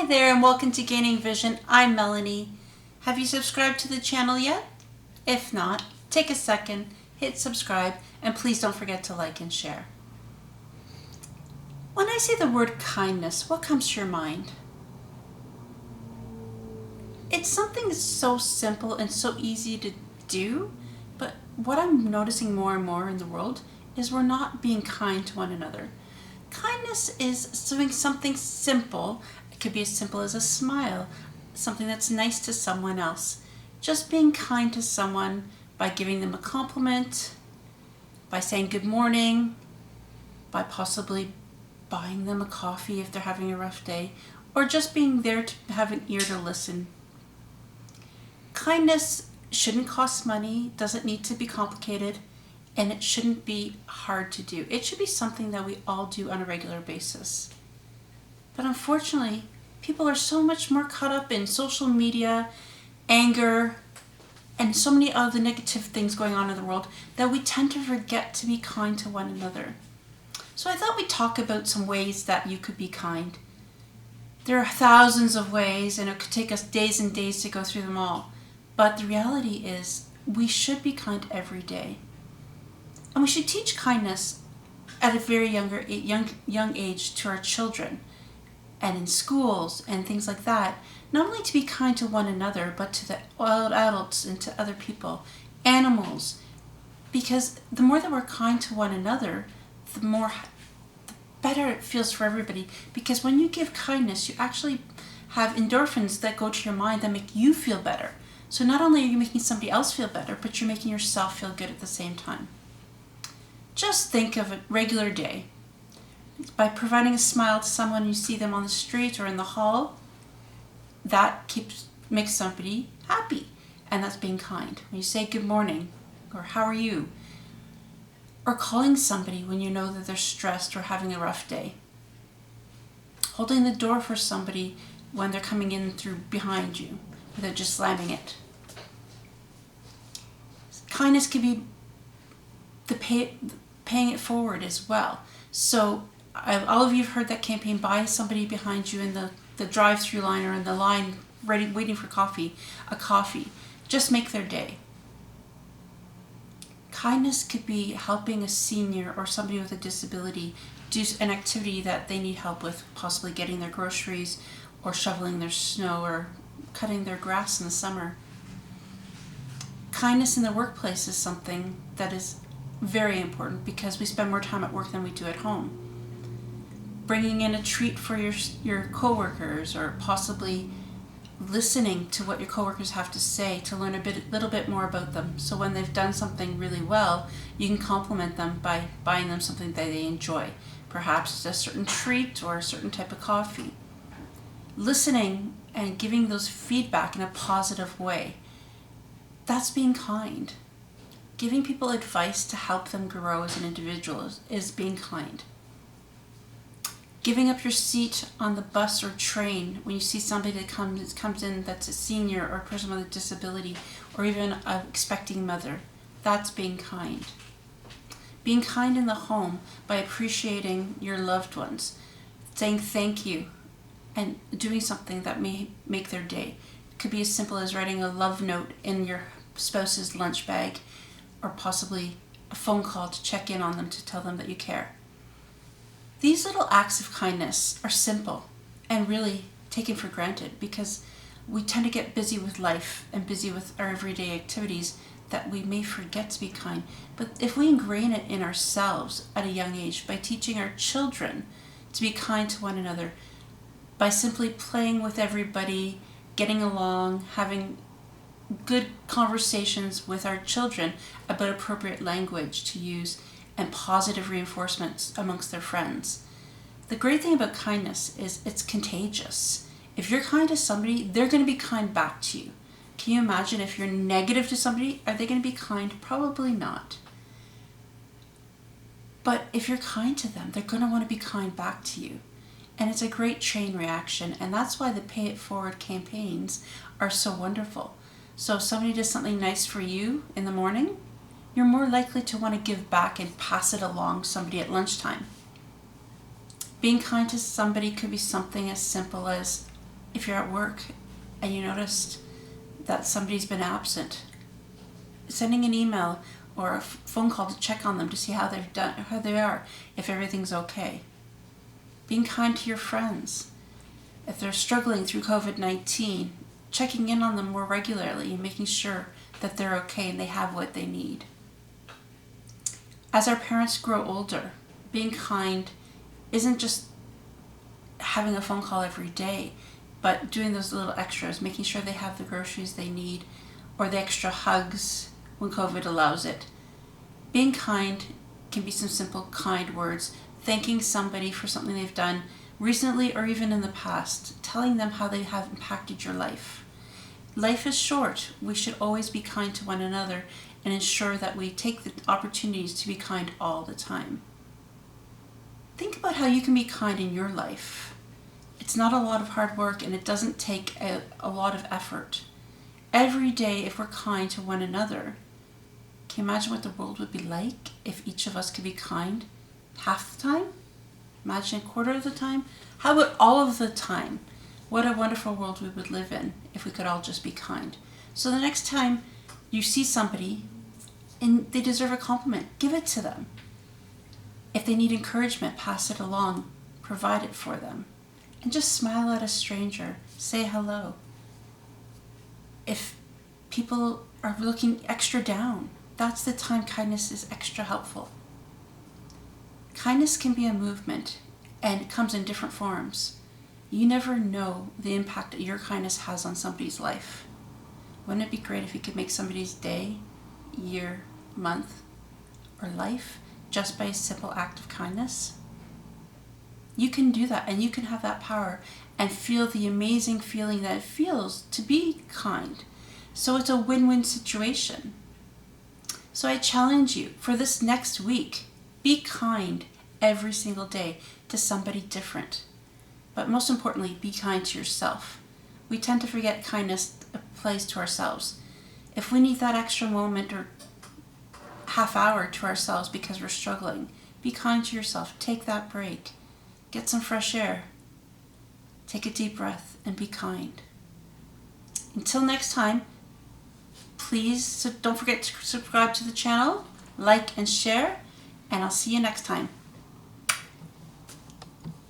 Hi there and welcome to Gaining Vision. I'm Melanie. Have you subscribed to the channel yet? If not, take a second, hit subscribe, and please don't forget to like and share. When I say the word kindness, what comes to your mind? It's something that's so simple and so easy to do, but what I'm noticing more and more in the world is we're not being kind to one another. Kindness is doing something simple. It could be as simple as a smile, something that's nice to someone else. Just being kind to someone by giving them a compliment, by saying good morning, by possibly buying them a coffee if they're having a rough day, or just being there to have an ear to listen. Kindness shouldn't cost money, doesn't need to be complicated, and it shouldn't be hard to do. It should be something that we all do on a regular basis. But unfortunately, people are so much more caught up in social media, anger, and so many other negative things going on in the world that we tend to forget to be kind to one another. So I thought we'd talk about some ways that you could be kind. There are thousands of ways, and it could take us days and days to go through them all. But the reality is, we should be kind every day. And we should teach kindness at a very young age to our children and in schools and things like that. Not only to be kind to one another, but to the adults and to other people, animals. Because the more that we're kind to one another, the better it feels for everybody. Because when you give kindness, you actually have endorphins that go to your mind that make you feel better. So not only are you making somebody else feel better, but you're making yourself feel good at the same time. Just think of a regular day. By providing a smile to someone you see them on the street or in the hall, that makes somebody happy, and that's being kind. When you say good morning, or how are you, or calling somebody when you know that they're stressed or having a rough day. Holding the door for somebody when they're coming in through behind you, without just slamming it. Kindness can be paying it forward as well. So all of you have heard that campaign, buy somebody behind you in the drive-through line or in the line ready waiting for a coffee. Just make their day. Kindness could be helping a senior or somebody with a disability do an activity that they need help with, possibly getting their groceries or shoveling their snow or cutting their grass in the summer. Kindness in the workplace is something that is very important because we spend more time at work than we do at home. Bringing in a treat for your coworkers, or possibly listening to what your coworkers have to say to learn little bit more about them. So when they've done something really well, you can compliment them by buying them something that they enjoy. Perhaps it's a certain treat or a certain type of coffee. Listening and giving those feedback in a positive way. That's being kind. Giving people advice to help them grow as an individual is being kind. Giving up your seat on the bus or train when you see somebody that comes in that's a senior or a person with a disability, or even an expecting mother. That's being kind. Being kind in the home by appreciating your loved ones, saying thank you, and doing something that may make their day. It could be as simple as writing a love note in your spouse's lunch bag, or possibly a phone call to check in on them to tell them that you care. These little acts of kindness are simple and really taken for granted because we tend to get busy with life and busy with our everyday activities that we may forget to be kind. But if we ingrain it in ourselves at a young age by teaching our children to be kind to one another, by simply playing with everybody, getting along, having good conversations with our children about appropriate language to use and positive reinforcements amongst their friends. The great thing about kindness is it's contagious. If you're kind to somebody, they're going to be kind back to you. Can you imagine if you're negative to somebody, are they going to be kind? Probably not. But if you're kind to them, they're going to want to be kind back to you. And it's a great chain reaction, and that's why the Pay It Forward campaigns are so wonderful. So if somebody does something nice for you in the morning, you're more likely to want to give back and pass it along to somebody at lunchtime. Being kind to somebody could be something as simple as if you're at work and you noticed that somebody's been absent, sending an email or a phone call to check on them to see how they've done, how they are, if everything's okay. Being kind to your friends. If they're struggling through COVID-19, checking in on them more regularly and making sure that they're okay and they have what they need. As our parents grow older, being kind isn't just having a phone call every day, but doing those little extras, making sure they have the groceries they need or the extra hugs when COVID allows it. Being kind can be some simple kind words, thanking somebody for something they've done recently or even in the past, telling them how they have impacted your life. Life is short. We should always be kind to one another and ensure that we take the opportunities to be kind all the time. Think about how you can be kind in your life. It's not a lot of hard work and it doesn't take a lot of effort. Every day, if we're kind to one another, can you imagine what the world would be like if each of us could be kind half the time? Imagine a quarter of the time? How about all of the time? What a wonderful world we would live in if we could all just be kind. So the next time you see somebody and they deserve a compliment, give it to them. If they need encouragement, pass it along, provide it for them. And just smile at a stranger, say hello. If people are looking extra down, that's the time kindness is extra helpful. Kindness can be a movement and it comes in different forms. You never know the impact that your kindness has on somebody's life. Wouldn't it be great if you could make somebody's day, year, month, or life just by a simple act of kindness? You can do that and you can have that power and feel the amazing feeling that it feels to be kind. So it's a win-win situation. So I challenge you for this next week, be kind every single day to somebody different. But most importantly, be kind to yourself. We tend to forget kindness applies to ourselves. If we need that extra moment or half hour to ourselves because we're struggling, be kind to yourself. Take that break. Get some fresh air. Take a deep breath and be kind. Until next time, please don't forget to subscribe to the channel, like and share, and I'll see you next time.